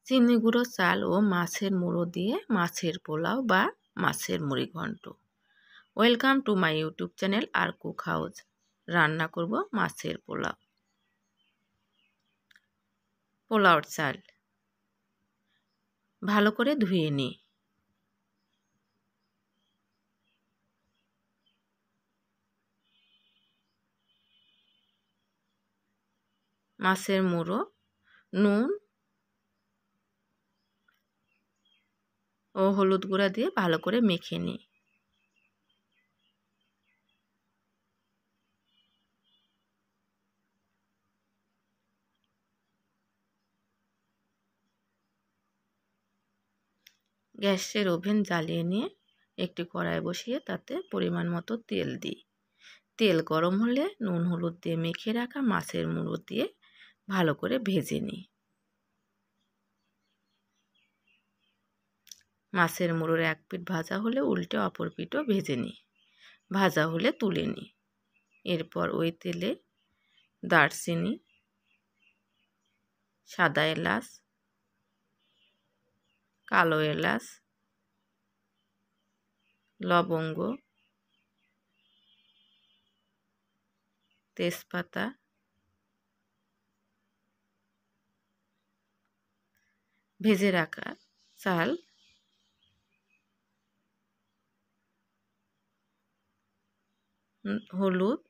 চিনি গুঁড়ো চাল ও মাছের মুড়ো দিয়ে মাছের পোলাও বা মাছের মুড়ি ঘন্ট। Welcome to my YouTube channel আর কুক হাউস। রান্না করব মাছের পোলাও। পোলাওর চাল ভালো করে ধুয়ে নিই। মাছের মুড়ো, নুন ও হলুদ গুঁড়া দিয়ে ভালো করে মেখে নিই। গ্যাসের ওভেন জ্বালিয়ে নিয়ে একটি কড়াই বসিয়ে তাতে পরিমাণ মতো তেল দিই। তেল গরম হলে নুন হলুদ দিয়ে মেখে রাখা মাছের মুড়ো দিয়ে ভালো করে ভেজে নিই। মাছের মুড়োর এক পিঠ ভাজা হলে উল্টে অপর পিঠও ভেজে নিই। ভাজা হলে তুলে নিই। এরপর ওই তেলে দারচিনি, সাদা এলাচ, কালো এলাচ, লবঙ্গ, তেজপাতা, ভেজে রাখা চাল, হলুদ,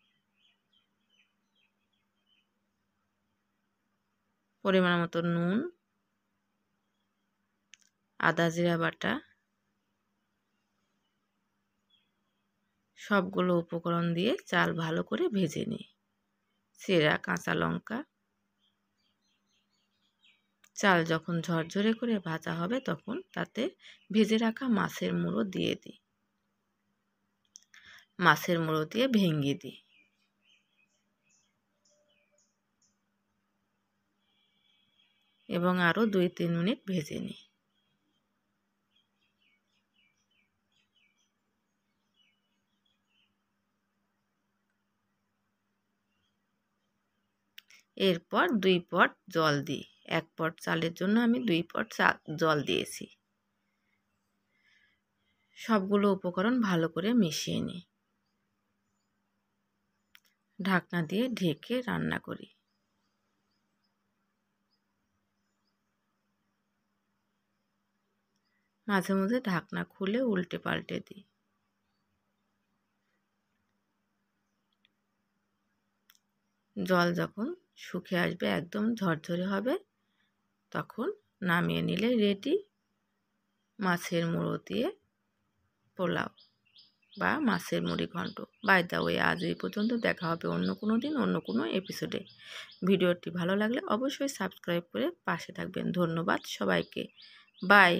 পরিমাণ মতো নুন, আদা জিরা বাটা, সবগুলো উপকরণ দিয়ে চাল ভালো করে ভেজে নিই। চেরা কাঁচা লঙ্কা, চাল যখন ঝরঝরে করে ভাজা হবে তখন তাতে ভেজে রাখা মাছের মুড়ো দিয়ে দিই। মাছের মুড়ো দিয়ে ভেঙে দিই। এবং আরও 2-3 মিনিট ভেজে নিই। এরপর 2 পট জল দিই। 1 পট চালের জন্য আমি 2 পট জল দিয়েছি। সবগুলো উপকরণ ভালো করে মিশিয়ে নিই। ঢাকনা দিয়ে ঢেকে রান্না করি। মাঝে মাঝে ঢাকনা খুলে উল্টে পাল্টে দিই। জল যখন শুকিয়ে আসবে, একদম ঝরঝরে হবে, তখন নামিয়ে নিলে রেডি মাছের মুড়ো দিয়ে পোলাও বা মাছের মুড়ি ঘন্ট। বাই দ্য ওয়ে, আজ এই পর্যন্ত। দেখা হবে অন্য কোনো দিন অন্য কোনো এপিসোডে। ভিডিওটি ভালো লাগলে অবশ্যই সাবস্ক্রাইব করে পাশে থাকবেন। ধন্যবাদ সবাইকে। বাই।